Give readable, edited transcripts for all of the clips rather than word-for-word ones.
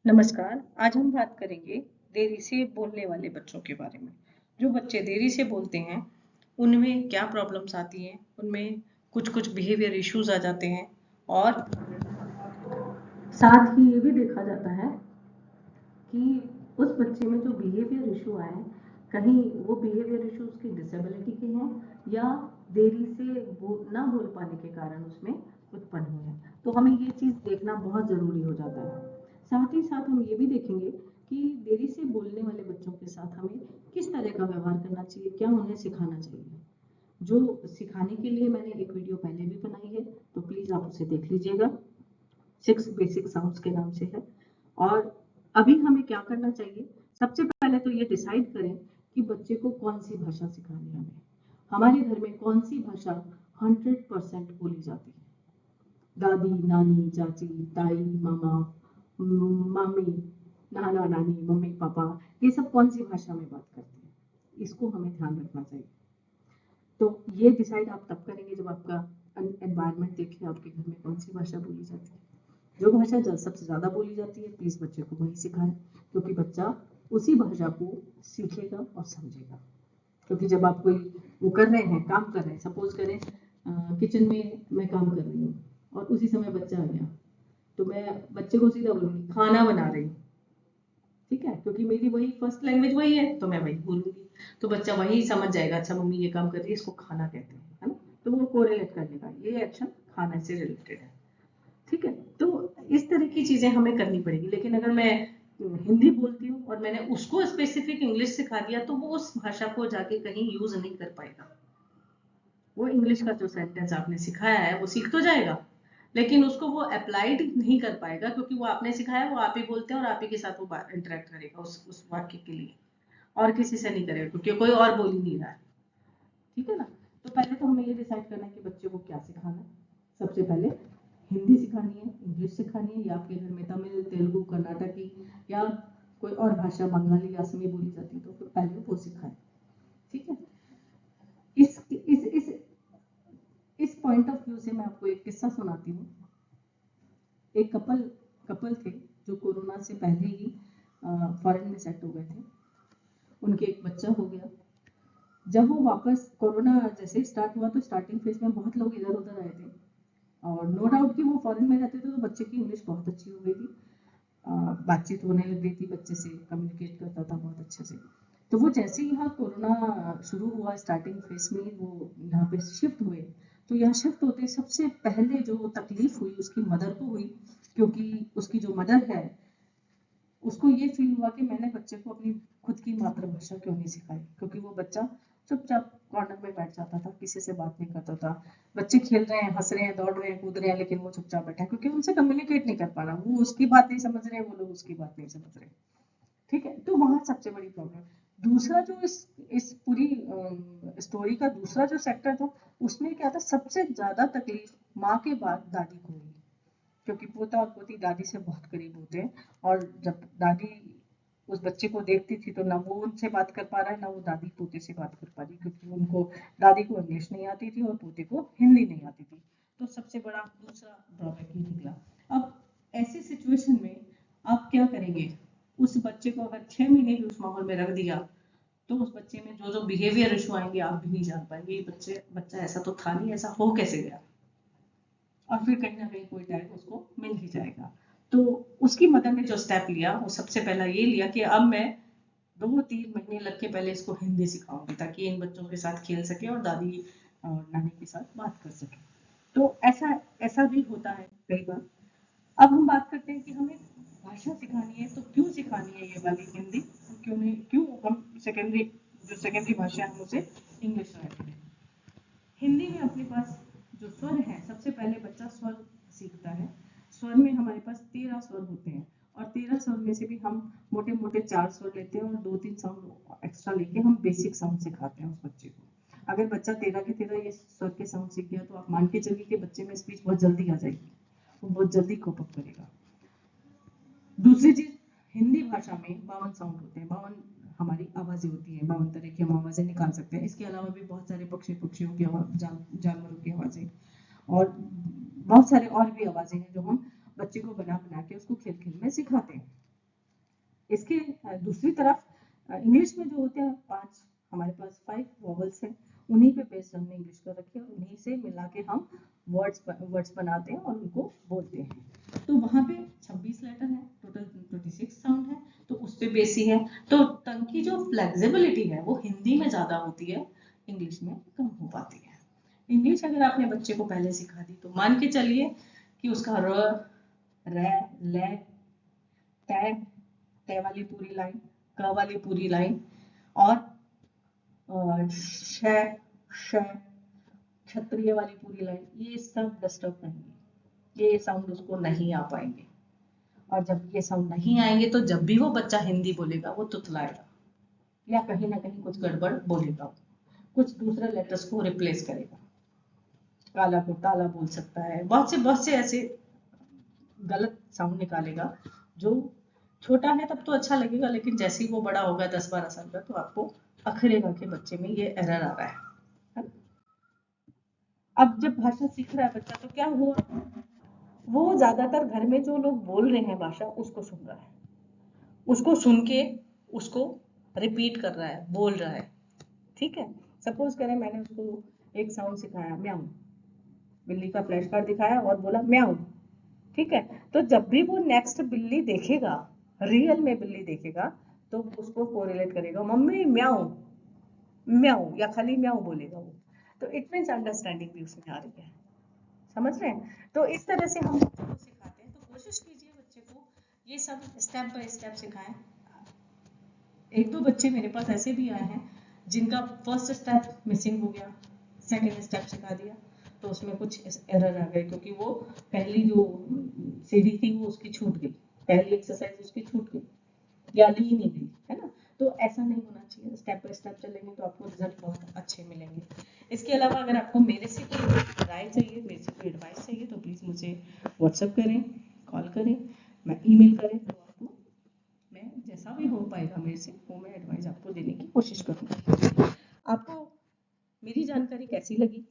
नमस्कार, आज हम बात करेंगे देरी से बोलने वाले बच्चों के बारे में। जो बच्चे देरी से बोलते हैं, उनमें क्या प्रॉब्लम्स आती हैं, उनमें कुछ-कुछ बिहेवियर इश्यूज आ जाते हैं और साथ ही ये भी देखा जाता है कि उस बच्चे में जो बिहेवियर इशू आए, कहीं वो बिहेवियर इशू उसकी डिसेबिलिटी के हैं या देरी से ना बोल पाने के कारण उसमें उत्पन्न हुए हैं। तो हमें ये चीज़ देखना बहुत ज़रूरी हो जाता है। साथ ही साथ हम ये भी देखेंगे कि देरी से बोलने वाले बच्चों के साथ हमें किस तरह का व्यवहार करना चाहिए, क्या उन्हें सिखाना चाहिए। जो सिखाने के लिए मैंने एक वीडियो पहले भी बनाई है, तो प्लीज़ आप उसे देख लीजिएगा। 6 बेसिक साउंड्स के नाम से है। और अभी हमें क्या करना चाहिए, सबसे पहले तो ये डिसाइड करें कि बच्चे को कौन सी भाषा सिखानी है। हमें हमारे घर में कौन सी भाषा 100% बोली जाती है। दादी, नानी, चाची, ताई, मामा, मामी, नाना, नानी, मम्मी, पापा, ये सब कौन सी भाषा में बात करते हैं, इसको हमें ध्यान रखना चाहिए। तो ये डिसाइड आप तब करेंगे जब आपका एनवायरनमेंट देखें आपके घर में कौन सी भाषा बोली जाती है। जो भाषा सबसे ज़्यादा बोली जाती है, प्लीज़ बच्चे को वही सिखाएं, क्योंकि बच्चा उसी भाषा को सीखेगा और समझेगा। क्योंकि जब आप कोई वो कर रहे हैं, काम कर रहे हैं, सपोज करें किचन में मैं काम कर रही हूँ और उसी समय बच्चा आ गया, तो मैं बच्चे को सीधा बोलूँगी खाना बना रही हूँ, ठीक है, क्योंकि मेरी वही फर्स्ट लैंग्वेज वही है, तो मैं वही बोलूँगी। तो बच्चा वही समझ जाएगा, अच्छा मम्मी ये काम कर रही है, इसको खाना कहते हैं, है ना। तो वो कोरिलेट कर लेगा, ये एक्शन खाने से रिलेटेड है, ठीक है। तो इस तरह की चीजें हमें करनी पड़ेगी। लेकिन अगर मैं हिंदी बोलती हूँ और मैंने उसको स्पेसिफिक इंग्लिश सिखा दिया, तो वो उस भाषा को जाके कहीं यूज नहीं कर पाएगा। वो इंग्लिश का जो सेंटेंस आपने सिखाया है वो सीख तो जाएगा, लेकिन उसको वो अप्लाइड नहीं कर पाएगा, क्योंकि वो आपने सिखाया, वो आप ही बोलते हैं और आप ही के साथ वो इंटरेक्ट करेगा उस वाक्य के लिए, और किसी से नहीं करेगा, क्योंकि कोई और बोल ही नहीं रहा है, ठीक है ना। तो पहले तो हमें ये डिसाइड करना है कि बच्चे को क्या सिखाना है। सबसे पहले हिंदी सिखानी है, इंग्लिश सिखानी है, या आपके घर में तमिल, तेलुगु, कर्नाटकी या कोई और भाषा, बंगाली, असमी बोली जाती है, तो फिर पहले वो सिखाएं, ठीक है। इस पॉइंट ऑफ व्यू से मैं आपको एक किस्सा सुनाती हूँ। एक कपल थे जो कोरोना से पहले ही फॉरेन में सेट हो गए थे। उनके एक बच्चा हो गया। जब वो वापस कोरोना जैसे स्टार्ट हुआ, तो स्टार्टिंग फेज में बहुत लोग इधर उधर आए थे, और नो डाउट कि वो फॉरेन में रहते थे, तो बच्चे की इंग्लिश बहुत अच्छी हो गई थी। बातचीत होने लग गई थी, बच्चे से कम्युनिकेट करता था बहुत अच्छे से। तो वो जैसे ही यहाँ कोरोना शुरू हुआ, स्टार्टिंग फेज में वो यहाँ पे शिफ्ट हुए, तो यहाँ शिफ्ट होते सबसे पहले जो तकलीफ हुई उसकी मदर को हुई, क्योंकि उसकी जो मदर है उसको ये फील हुआ कि मैंने बच्चे को अपनी खुद की मातृभाषा क्यों नहीं सिखाई, क्योंकि वो बच्चा चुपचाप कॉर्नर में बैठ जाता था, किसी से बात नहीं करता था। बच्चे खेल रहे हैं, हंस रहे हैं, दौड़ रहे हैं, कूद रहे हैं, लेकिन वो चुपचाप बैठा है, क्योंकि उनसे कम्युनिकेट नहीं कर पा रहा। वो उसकी बात नहीं समझ रहे हैं, वो लोग उसकी बात नहीं समझ रहे, ठीक है। तो वहां सबसे बड़ी प्रॉब्लम। दूसरा जो इस पूरी स्टोरी का दूसरा जो सेक्टर था, उसमें क्या था, सबसे ज्यादा तकलीफ माँ के बाद दादी को हुई, क्योंकि पोता और पोती दादी से बहुत करीब होते हैं। और जब दादी उस बच्चे को देखती थी, तो ना वो उनसे बात कर पा रहा है, ना वो दादी पोते से बात कर पा रही, क्योंकि उनको दादी को इंग्लिश नहीं आती थी और पोते को हिंदी नहीं आती थी। तो सबसे बड़ा दूसरा ड्रॉबैक ये निकला। अब ऐसी सिचुएशन में आप क्या करेंगे? उस बच्चे को अगर 6 महीने भी उस माहौल में रख दिया, तो उस बच्चे में जो जो बिहेवियर इशू आएंगे आप भी नहीं जान पाएंगे। बच्चा ऐसा तो था नहीं, ऐसा हो कैसे गया, और फिर कहीं ना कहीं कोई टैग उसको मिल ही जाएगा। तो उसकी मदर ने जो स्टेप लिया, वो सबसे पहला ये लिया कि अब मैं 2-3 महीने लग के पहले इसको हिंदी सिखाऊंगी, ताकि इन बच्चों के साथ खेल सके और दादी और नानी के साथ बात कर सके। तो ऐसा ऐसा भी होता है कई बार। अब हम बात करते हैं कि हमें भाषा सिखानी है, तो क्यों सिखानी है ये वाली हिंदी, क्यों नहीं, क्यों हम सेकेंडरी भाषा है हम उसे इंग्लिश रखते हैं। हिंदी में अपने पास जो स्वर है, सबसे पहले बच्चा स्वर सीखता है। स्वर में हमारे पास 13 स्वर होते हैं, और 13 स्वर में से भी हम मोटे मोटे 4 स्वर लेते हैं और 2-3 साउंड एक्स्ट्रा लेके हम बेसिक साउंड सिखाते हैं उस बच्चे को। अगर बच्चा 13 के 13 ये स्वर के साउंड सीख गया, तो आप मान के चलिए कि बच्चे में स्पीच बहुत जल्दी आ जाएगी, वो बहुत जल्दी कोप अप करेगा। दूसरी चीज, हिंदी भाषा में 52 साउंड होते हैं, 52 हमारी आवाजें होती हैं, 52 तरह की हम आवाजें निकाल सकते हैं। इसके अलावा भी बहुत सारे पक्षियों की आवाज, जानवरों की आवाजें, और बहुत सारे और भी आवाजें हैं जो हम बच्चे को बना बना के उसको खेल खेल में सिखाते हैं। इसके दूसरी तरफ इंग्लिश में जो होते हैं 5, हमारे पास 5 वॉवल्स हैं, उन्हीं पे बेस्ड हमने इंग्लिश कर रखी है, उन्हीं से मिला के हम वर्ड्स बनाते हैं और उनको बोलते हैं। तो वहाँ पे 26 लेटर है, टोटल 26 साउंड है, तो उस पे बेस ही है। तो टंग की जो फ्लेक्सिबिलिटी है वो हिंदी में ज्यादा होती है, इंग्लिश में कम हो पाती है। इंग्लिश अगर आपने बच्चे को पहले सिखा दी तो मान के चलिए कि उसका र, ले, तय वाली पूरी लाइन, क वाली पूरी लाइन और श, क्षत्रिय वाली पूरी लाइन, ये सब डिस्टर्ब नहीं, ये साउंड उसको नहीं आ पाएंगे। और जब ये साउंड नहीं आएंगे तो जब भी वो बच्चा हिंदी बोलेगा वो तुतलाएगा या कहीं ना कहीं कुछ गड़बड़ बोलेगा, कुछ दूसरे लेटर्स को रिप्लेस करेगा, काला को ताला बोल सकता है, बहुत से ऐसे गलत साउंड निकालेगा। जो छोटा है तब तो अच्छा लगेगा, लेकिन जैसे ही वो बड़ा होगा 10-12 साल का तो आपको अखरेगा कि बच्चे में ये एरर आ रहा है। अब जब भाषा सीख रहा है बच्चा तो क्या हुआ, वो ज्यादातर घर में जो लोग बोल रहे हैं भाषा उसको सुन रहा है, उसको सुन के उसको रिपीट कर रहा है, बोल रहा है। ठीक है, सपोज करें मैंने उसको एक साउंड सिखाया म्याऊ, बिल्ली का फ्लैश कार्ड दिखाया और बोला म्याऊ, ठीक है, तो जब भी वो नेक्स्ट बिल्ली देखेगा, रियल में बिल्ली देखेगा, तो उसको कोरिलेट करेगा मम्मी म्याऊ म्याऊ, या खाली म्याऊ बोलेगा वो। तो इट मीन्स अंडरस्टैंडिंग भी उसमें आ रही है, समझ रहे हैं। तो इस तरह से हम बच्चों को सिखाते हैं, तो कोशिश कीजिए बच्चे को ये सब स्टेप बाय स्टेप सिखाएं। एक दो बच्चे मेरे पास ऐसे भी आए हैं जिनका फर्स्ट स्टेप मिसिंग हो गया, सेकंड स्टेप सिखा दिया तो उसमें कुछ एरर आ गए, क्योंकि वो पहली जो सीढ़ी थी वो उसकी छूट गई, पहली एक्सरसाइज उसकी छूट गई या ली नहीं गई, है ना। तो ऐसा नहीं होना चाहिए, स्टेप बाय स्टेप चलेंगे तो आपको रिजल्ट बहुत अच्छे मिलेंगे। इसके अलावा अगर आपको मेरे से कोई राय चाहिए, मेरे से कोई एडवाइस चाहिए तो प्लीज़ मुझे व्हाट्सएप करें, कॉल करें, मैं ईमेल करें, तो आपको मैं जैसा भी हो पाएगा मेरे से वो मैं एडवाइस आपको देने की कोशिश करूँगी। आपको मेरी जानकारी कैसी लगी,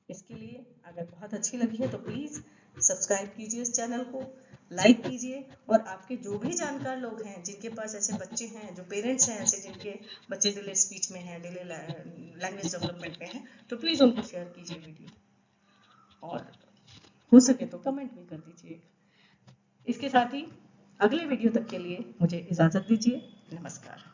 इसके लिए अगर बहुत अच्छी लगी है तो प्लीज़ सब्सक्राइब कीजिए इस चैनल को, लाइक कीजिए, और आपके जो भी जानकार लोग हैं जिनके पास ऐसे बच्चे हैं, जो पेरेंट्स हैं ऐसे जिनके बच्चे डिले स्पीच में हैं, डिले लैंग्वेज डेवलपमेंट में हैं, तो प्लीज़ उनको शेयर कीजिए वीडियो, और हो सके तो कमेंट भी कर दीजिए। इसके साथ ही अगले वीडियो तक के लिए मुझे इजाज़त दीजिए, नमस्कार।